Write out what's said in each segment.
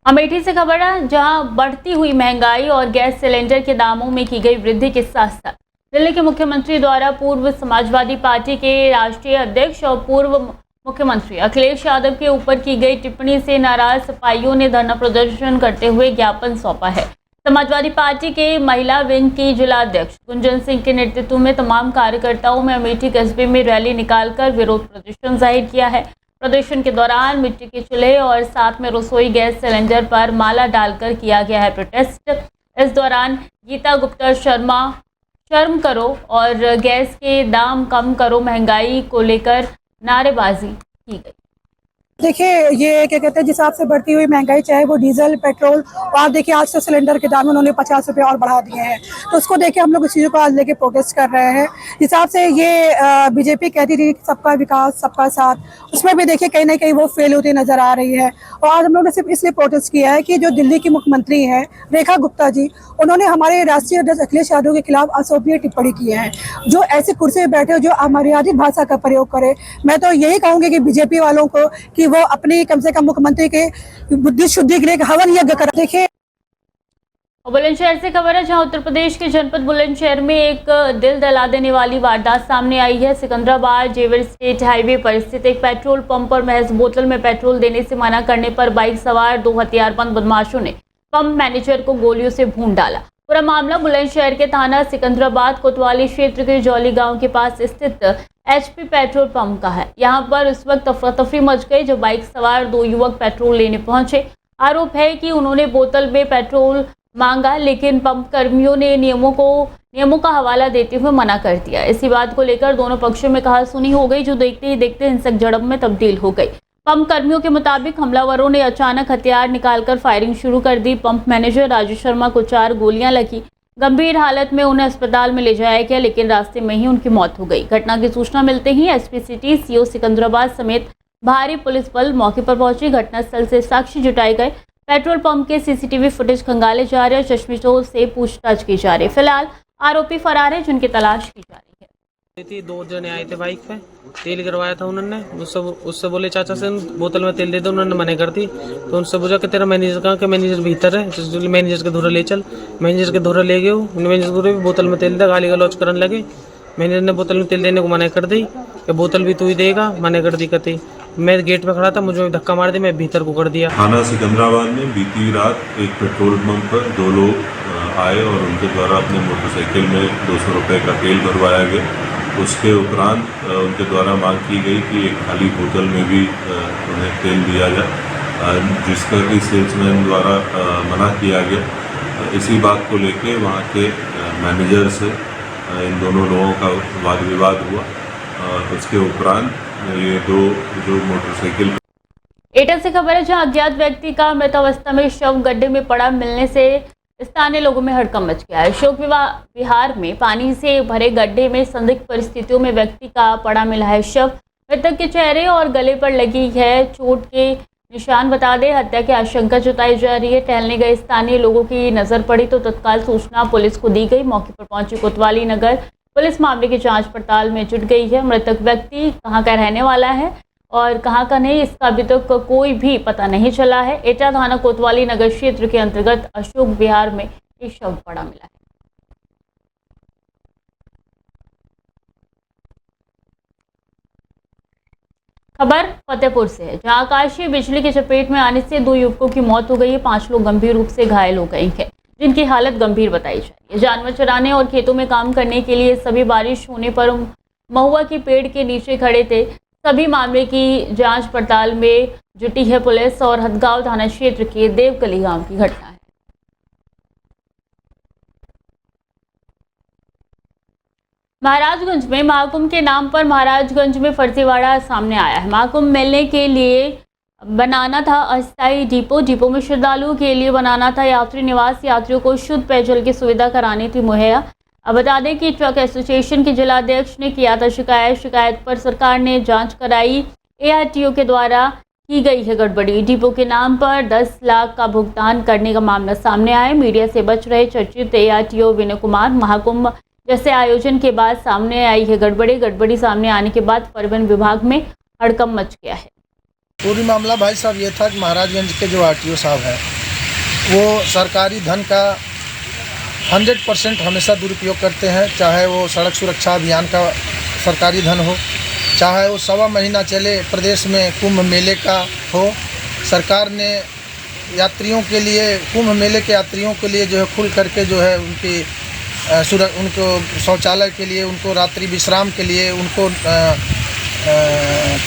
अमेठी से खबर है, जहां बढ़ती हुई महंगाई और गैस सिलेंडर के दामों में की गई वृद्धि के साथ साथ दिल्ली के मुख्यमंत्री द्वारा पूर्व समाजवादी पार्टी के राष्ट्रीय अध्यक्ष और पूर्व मुख्यमंत्री अखिलेश यादव के ऊपर की गई टिप्पणी से नाराज सिपाहियों ने धरना प्रदर्शन करते हुए ज्ञापन सौंपा है। समाजवादी पार्टी के महिला विंग की जिलाध्यक्ष गुंजन सिंह के नेतृत्व में तमाम कार्यकर्ताओं में अमेठी कस्बे में रैली निकालकर विरोध प्रदर्शन जाहिर किया है। प्रदर्शन के दौरान मिट्टी के चूल्हे और साथ में रसोई गैस सिलेंडर पर माला डालकर किया गया है प्रोटेस्ट। इस दौरान गीता गुप्ता शर्म करो और गैस के दाम कम करो महंगाई को लेकर नारेबाजी की गई। देखिए, ये क्या कहते हैं, जिस हिसाब से बढ़ती हुई महंगाई, चाहे वो डीजल पेट्रोल, और आप देखिए आज तो सिलेंडर के दाम उन्होंने 50 रुपये और बढ़ा दिए हैं, तो उसको देखे हम लोग इस चीज़ों को आज लेके प्रोटेस्ट कर रहे हैं। जिस हिसाब से ये बीजेपी कहती थी सबका विकास सबका साथ, उसमें भी देखिए कहीं ना कहीं वो फेल होती नजर आ रही है। और आज हम लोग ने सिर्फ इसलिए प्रोटेस्ट किया है कि जो दिल्ली की मुख्यमंत्री हैं रेखा गुप्ता जी, उन्होंने हमारे राष्ट्रीय अध्यक्ष अखिलेश यादव के खिलाफ अशोभनीय टिप्पणी की है। जो ऐसी कुर्सी में बैठे हो, जो अमर्यादित भाषा का प्रयोग करे, मैं तो यही कहूँगी कि बीजेपी वालों को कि वो अपनी कम से कम मुख्यमंत्री के बुद्धि शुद्धि के लिए हवन यज्ञ कर। देखिए, बुलंदशहर से खबर है, जहां उत्तर प्रदेश के जनपद बुलंदशहर में एक दिल दहला देने वाली वारदात सामने आई है। सिकंदराबाद जेवर स्टेट हाईवे पर स्थित एक पेट्रोल पंप पर महज बोतल में पेट्रोल देने से मना करने पर बाइक सवार 2 हथियारबंद बदमाशों ने पंप मैनेजर को गोलियों से भून डाला। पूरा मामला बुलंदशहर के थाना सिकंदराबाद कोतवाली क्षेत्र के जौली गांव के पास स्थित HP पेट्रोल पंप का है। यहां पर उस वक्त अफरा-तफरी मच गई जब बाइक सवार 2 युवक पेट्रोल लेने पहुंचे। आरोप है कि उन्होंने बोतल में पेट्रोल मांगा, लेकिन पंप कर्मियों ने नियमों का हवाला देते हुए मना कर दिया। इसी बात को लेकर दोनों पक्षों में कहासुनी हो गई, जो देखते ही देखते हिंसक झड़प में तब्दील हो गई। पंप कर्मियों के मुताबिक हमलावरों ने अचानक हथियार निकालकर फायरिंग शुरू कर दी। पंप मैनेजर राजू शर्मा को 4 गोलियां लगी। गंभीर हालत में उन्हें अस्पताल में ले जाया गया, लेकिन रास्ते में ही उनकी मौत हो गई। घटना की सूचना मिलते ही SP सिटी CO सिकंदराबाद समेत भारी पुलिस बल मौके पर पहुंची। घटनास्थल से साक्ष्य जुटाए गए। पेट्रोल पंप के CCTV फुटेज खंगाले जा रहे हैं। चश्मदीदों से पूछताछ की जा रही है। फिलहाल आरोपी फरार है, जिनकी तलाश की जा रही है। 2 जने आए थे बाइक पे, तेल गिरवाया था उन्होंने। उससे बोले चाचा से बोतल में तेल दे दो, उन्होंने मना कर दी। तो उनसे पूछा कि तेरा मैनेजर कहाँ, कि मैनेजर भीतर है। तो मैनेजर के धोरा ले चल, मैनेजर के धोरा ले गए। मैनेजर धोरे भी बोतल में तेल दे, गाली गलौज करने लगे। मैनेजर ने बोतल में तेल देने को मना कर दी कि बोतल भी तू ही देगा, मना कर दी। कहते मैं गेट पे खड़ा था, मुझे धक्का मार दी, मैं भीतर को कर दिया। थाना सिकंदराबाद में बीती रात एक पेट्रोल पंप पर 2 लोग आए और उनके द्वारा अपने मोटरसाइकिल में 200 रुपये का तेल भरवाया गया। उसके उपरांत उनके द्वारा मांग की गई कि एक खाली बोतल में भी उन्हें तेल दिया जाए, जिसका कि सेल्समैन द्वारा मना किया गया। इसी बात को लेके वहाँ के मैनेजर से इन दोनों लोगों का वाद विवाद हुआ। उसके उपरांत ये 2 जो मोटरसाइकिल। एटा से खबर है, जहां अज्ञात व्यक्ति का मृत अवस्था में शव गड्ढे में पड़ा मिलने से स्थानीय लोगों में हड़कंप मच गया है। शोक विहार में पानी से भरे गड्ढे में संदिग्ध परिस्थितियों में व्यक्ति का पड़ा मिला है शव। मृतक के चेहरे और गले पर लगी है चोट के निशान। बता दें, हत्या की आशंका जताई जा रही है। टहलने गए स्थानीय लोगों की नजर पड़ी तो तत्काल सूचना पुलिस को दी गई। मौके पर पहुंची कोतवाली नगर पुलिस मामले की जांच पड़ताल में जुट गई है। मृतक व्यक्ति कहां का रहने वाला है और कहां का नहीं, इसका अभी तक कोई भी पता नहीं चला है। एटा थाना कोतवाली नगर क्षेत्र के अंतर्गत अशोक विहार में एक शव पड़ा मिला है। खबर फतेहपुर से है, जहां आकाशीय बिजली की चपेट में आने से 2 युवकों की मौत हो गई है। 5 लोग गंभीर रूप से घायल हो गए हैं, जिनकी हालत गंभीर बताई जा रही है। जानवर चराने और खेतों में काम करने के लिए सभी बारिश होने पर महुआ के पेड़ के नीचे खड़े थे। सभी मामले की जांच पड़ताल में जुटी है पुलिस। और हदगांव थाना क्षेत्र के देवकली गांव की घटना है। महाराजगंज में महाकुंभ के नाम पर महाराजगंज में फर्जीवाड़ा सामने आया है। महाकुंभ मेले के लिए बनाना था अस्थायी डिपो में श्रद्धालुओं के लिए बनाना था यात्री निवास। यात्रियों को शुद्ध पेयजल की सुविधा करानी थी मुहैया। अब बता दें कि ट्रक एसोसिएशन के जिलाध्यक्ष ने किया था शिकायत पर सरकार ने जांच कराई। ARTO के द्वारा की गई है गड़बड़ी। डिपो के नाम पर 10 लाख का भुगतान करने का मामला सामने आया। मीडिया से बच रहे चर्चित ARTO विनय कुमार। महाकुंभ जैसे आयोजन के बाद सामने आई है गड़बड़ी सामने आने के बाद परिवहन विभाग में हड़कंप मच गया है। पूरी मामला भाई साहब ये था कि महाराजगंज के जो RTO साहब हैं वो सरकारी धन का 100% हमेशा दुरुपयोग करते हैं, चाहे वो सड़क सुरक्षा अभियान का सरकारी धन हो, चाहे वो 1.25 महीना चले प्रदेश में कुंभ मेले का हो। सरकार ने यात्रियों के लिए, कुंभ मेले के यात्रियों के लिए जो है खुल करके जो है उनको शौचालय के लिए, उनको रात्रि विश्राम के लिए, उनको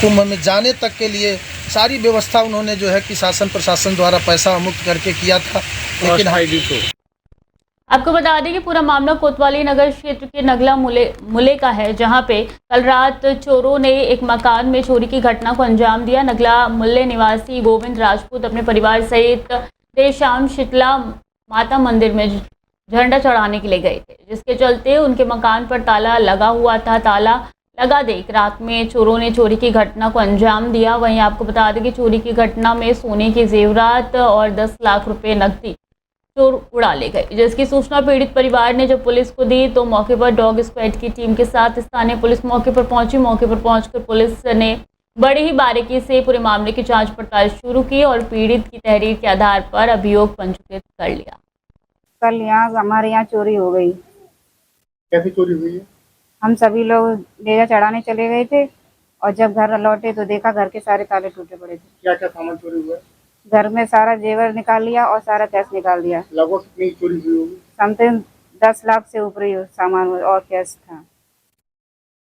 कुंभ में जाने तक के लिए सारी व्यवस्था उन्होंने जो है कि शासन प्रशासन द्वारा पैसा मुक्त करके किया था। लेकिन आपको बता दें कि पूरा मामला कोतवाली नगर क्षेत्र के नगला मुले का है, जहां पे कल रात चोरों ने एक मकान में चोरी की घटना को अंजाम दिया। नगला मुल्ले निवासी गोविंद राजपूत अपने परिवार सहित देर शाम शीतला माता मंदिर में झंडा चढ़ाने के लिए गए थे, जिसके चलते उनके मकान पर ताला लगा हुआ था। ताला लगा देख रात में चोरों ने चोरी की घटना को अंजाम दिया। वहीं आपको बता दें कि चोरी की घटना में सोने के जेवरात और 10 लाख रुपए नकदी चोर उड़ा ले गए, जिसकी सूचना पीड़ित परिवार ने जब पुलिस को दी तो मौके पर डॉग स्क्वाड की टीम के साथ स्थानीय पुलिस मौके पर पहुंची। मौके पर पहुंचकर पुलिस ने बड़ी ही बारीकी से पूरे मामले की जांच पड़ताल शुरू की और पीड़ित की तहरीर के आधार पर अभियोग पंजीकृत कर लिया। कल हमारे यहाँ चोरी हो गई। कैसे चोरी हुई है? हम सभी लोग डेरा चढ़ाने चले गए थे और जब घर लौटे तो देखा घर के सारे ताले टूटे पड़े थे। क्या क्या सामान चोरी हुआ है? घर में सारा जेवर निकाल लिया और सारा कैश निकाल दिया। लगभग कितनी चोरी हुई होगी? समथिंग 10 लाख से ऊपर ही सामान और कैश था।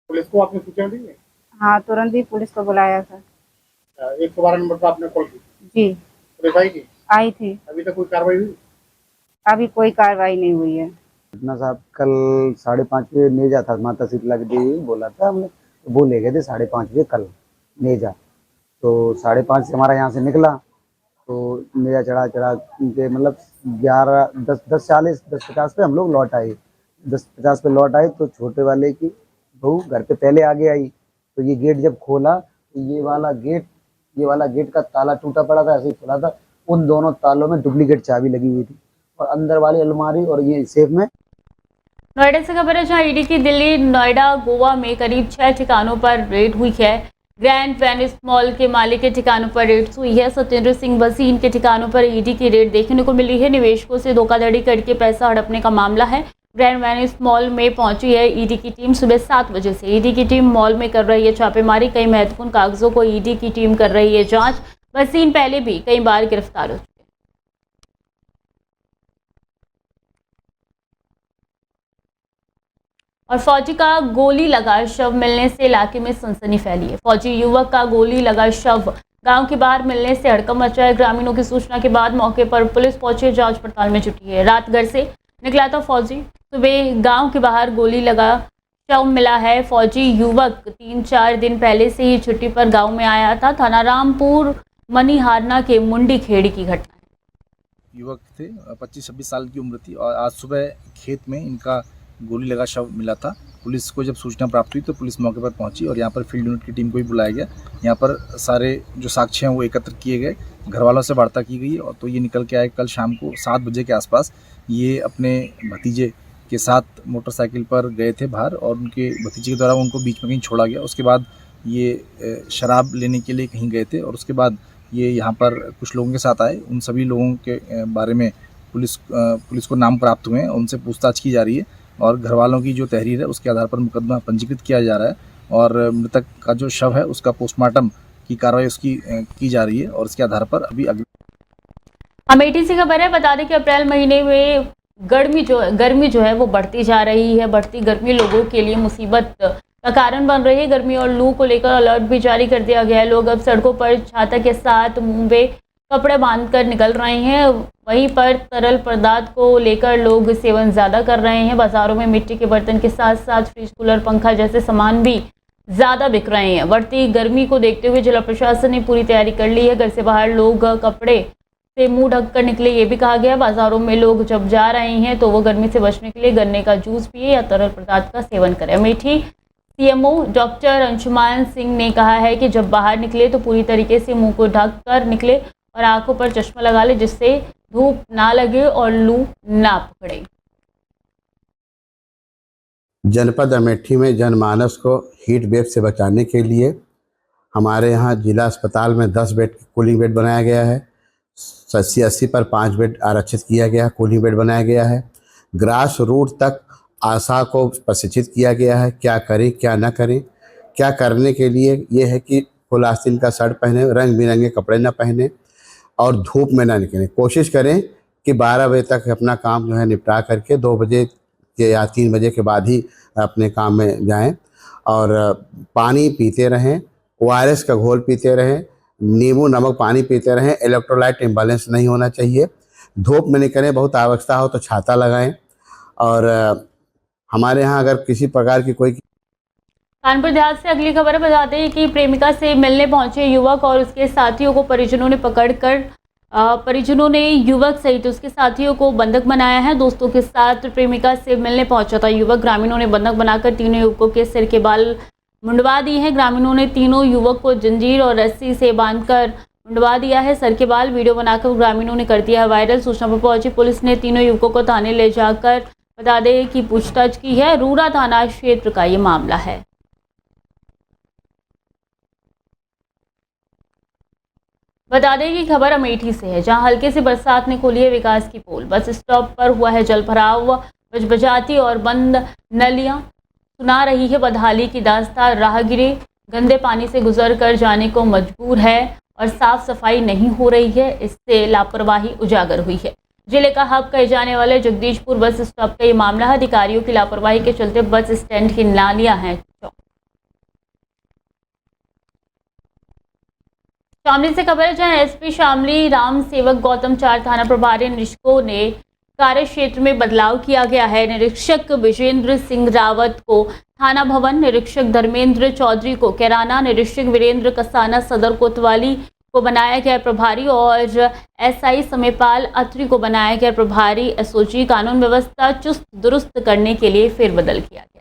पुलिस को आपने सूचना दी है? हाँ, तुरंत ही पुलिस को बुलाया था। 112 नंबर पर आपने कॉल की? जी, पुलिस आई थी? आई थी। अभी तक कोई कार्रवाई हुई? अभी कोई कार्रवाई नहीं हुई है। घटना साहब कल 5:30 बजे नेजा था, माता शीतला की देवी बोला था हमने, तो वो ले गए थे 5:30 बजे कल नेजा। तो 5:30 से हमारा यहाँ से निकला तो नेजा चढ़ा के मतलब 10:50 पे हम लोग लौट आए। 10:50 पे लौट आए तो छोटे वाले की बहू घर पे पहले आगे आई, तो ये गेट जब खोला तो ये वाला गेट का ताला टूटा पड़ा था, ऐसे ही खुला था। उन दोनों तालों में डुप्लीकेट चाबी लगी हुई थी और अंदर वाली अलमारी और ये सेफ में। नोएडा से खबर है, जहां ईडी की दिल्ली, नोएडा, गोवा में करीब 6 ठिकानों पर रेड हुई है। ग्रैंड वेनिस मॉल के मालिक के ठिकानों पर रेड हुई है। सत्येंद्र सिंह भसीन के ठिकानों पर ईडी की रेड देखने को मिली है। निवेशकों से धोखाधड़ी करके पैसा हड़पने का मामला है। ग्रैंड वेनिस मॉल में पहुंची है ईडी की टीम। सुबह 7 बजे से ईडी की टीम मॉल में कर रही है छापेमारी। कई महत्वपूर्ण कागजों को ईडी की टीम कर रही है जांच। भसीन पहले भी कई बार गिरफ्तार हो चुके हैं। और फौजी का गोली लगा शव मिलने से इलाके में सनसनी फैली है। फौजी युवक का गोली लगा शव गांव के बाहर मिलने से हड़कंप मचा है। ग्रामीणों की सूचना के बाद मौके पर पुलिस पहुंची, जांच पड़ताल में जुटी है। रात घर से निकला था फौजी, सुबह गांव के बाहर गोली लगा शव मिला है। फौजी युवक 3-4 दिन पहले से ही छुट्टी पर गाँव में आया था। थाना रामपुर मनीहारना के मुंडी खेड़ी की घटना है। युवक थे, 25-26 साल की उम्र थी और आज सुबह खेत में इनका गोली लगा शव मिला था। पुलिस को जब सूचना प्राप्त हुई तो पुलिस मौके पर पहुंची और यहाँ पर फील्ड यूनिट की टीम को भी बुलाया गया। यहाँ पर सारे जो साक्ष्य हैं वो एकत्र किए गए, घर वालों से वार्ता की गई और तो ये निकल के आए कल शाम को 7 बजे के आसपास ये अपने भतीजे के साथ मोटरसाइकिल पर गए थे बाहर और उनके भतीजे के द्वारा उनको बीच में कहीं छोड़ा गया। उसके बाद ये शराब लेने के लिए कहीं गए थे और उसके बाद ये यहाँ पर कुछ लोगों के साथ आए। उन सभी लोगों के बारे में पुलिस को नाम प्राप्त हुए हैं, उनसे पूछताछ की जा रही है और घर वालों की जो तहरीर है उसके आधार पर मुकदमा पंजीकृत किया जा रहा है और मृतक का जो शव है उसका पोस्टमार्टम की कार्रवाई उसकी की जा रही है और इसके आधार पर अभी अमेठी से खबर है, बता दें कि अप्रैल महीने में गर्मी जो है वो बढ़ती जा रही है। बढ़ती गर्मी लोगों के लिए मुसीबत का कारण बन रही है। गर्मी और लू को लेकर अलर्ट भी जारी कर दिया गया है। लोग अब सड़कों पर छाता के साथ मुंह में कपड़े बांधकर निकल रहे हैं। वहीं पर तरल पदार्थ को लेकर लोग सेवन ज़्यादा कर रहे हैं। बाज़ारों में मिट्टी के बर्तन के साथ साथ फ्रिज, कूलर, पंखा जैसे सामान भी ज़्यादा बिक रहे हैं। बढ़ती गर्मी को देखते हुए जिला प्रशासन ने पूरी तैयारी कर ली है। घर से बाहर लोग कपड़े से मुंह ढक कर निकले, ये भी कहा गया। बाज़ारों में लोग जब जा रहे हैं तो वो गर्मी से बचने के लिए गन्ने का जूस पिए या तरल पदार्थ का सेवन करें। अमेठी सीएमओ डॉक्टर अंशुमान सिंह ने कहा है कि जब बाहर निकले तो पूरी तरीके से मुंह को ढक कर निकले और आंखों पर चश्मा लगा ले, जिससे धूप ना लगे और लू ना पकड़े। जनपद अमेठी में जनमानस को हीट वेव से बचाने के लिए हमारे यहाँ जिला अस्पताल में 10 बेड कूलिंग बेड बनाया गया है। 80 पर 5 बेड आरक्षित किया गया, कूलिंग बेड बनाया गया है। ग्रास रूट तक आशा को प्रशिक्षित किया गया है, क्या करें क्या ना करें। क्या करने के लिए ये है कि फुल आस्तीन का शर्ट पहने, रंग बिरंगे कपड़े ना पहने और धूप में ना निकलें। कोशिश करें कि 12 बजे तक अपना काम जो है निपटा करके 2 बजे के या 3 बजे के बाद ही अपने काम में जाएं और पानी पीते रहें, ORS का घोल पीते रहें, नींबू नमक पानी पीते रहें। इलेक्ट्रोलाइट इम्बैलेंस नहीं होना चाहिए। धूप में निकलें, बहुत आवश्यकता हो तो छाता लगाएं। और हमारे यहाँ अगर किसी प्रकार की कोई कानपुर देहात से अगली खबर बताते हैं कि प्रेमिका से मिलने पहुंचे युवक और उसके साथियों को परिजनों ने युवक सहित उसके साथियों को बंधक बनाया है। दोस्तों के साथ प्रेमिका से मिलने पहुंचा था युवक। ग्रामीणों ने बंधक बनाकर तीनों युवकों के सिर के बाल मुंडवा दिए हैं। ग्रामीणों ने तीनों युवक को जंजीर और रस्सी से बांधकर मुंडवा दिया है। सर के बाल वीडियो बनाकर ग्रामीणों ने कर दिया है वायरल। सूचना पर पहुंची पुलिस ने तीनों युवकों को थाने ले जाकर बता दें कि पूछताछ की है। रूरा थाना क्षेत्र का ये मामला है। बता दें कि खबर अमेठी से है, जहां हल्के से बरसात ने खोली है विकास की पोल। बस स्टॉप पर हुआ है जल भराव, बजबजाती और बंद नलियां सुना रही है बदहाली की दास्तां। राहगीर गंदे पानी से गुजर कर जाने को मजबूर है और साफ सफाई नहीं हो रही है। इससे लापरवाही उजागर हुई है। जिले का हब कहे जाने वाले जगदीशपुर बस स्टॉप का ये मामला है। अधिकारियों की लापरवाही के चलते बस स्टैंड की नालियां हैं। शामली से खबर है, जहां एसपी शामली राम सेवक गौतम 4 थाना प्रभारी निरीक्षकों ने कार्य क्षेत्र में बदलाव किया गया है। निरीक्षक विजेंद्र सिंह रावत को थाना भवन, निरीक्षक धर्मेंद्र चौधरी को कैराना, निरीक्षक वीरेंद्र कसाना सदर कोतवाली को बनाया गया प्रभारी और एसआई समेपाल अत्री को बनाया गया प्रभारी। एसओजी कानून व्यवस्था चुस्त दुरुस्त करने के लिए फेरबदल किया गया।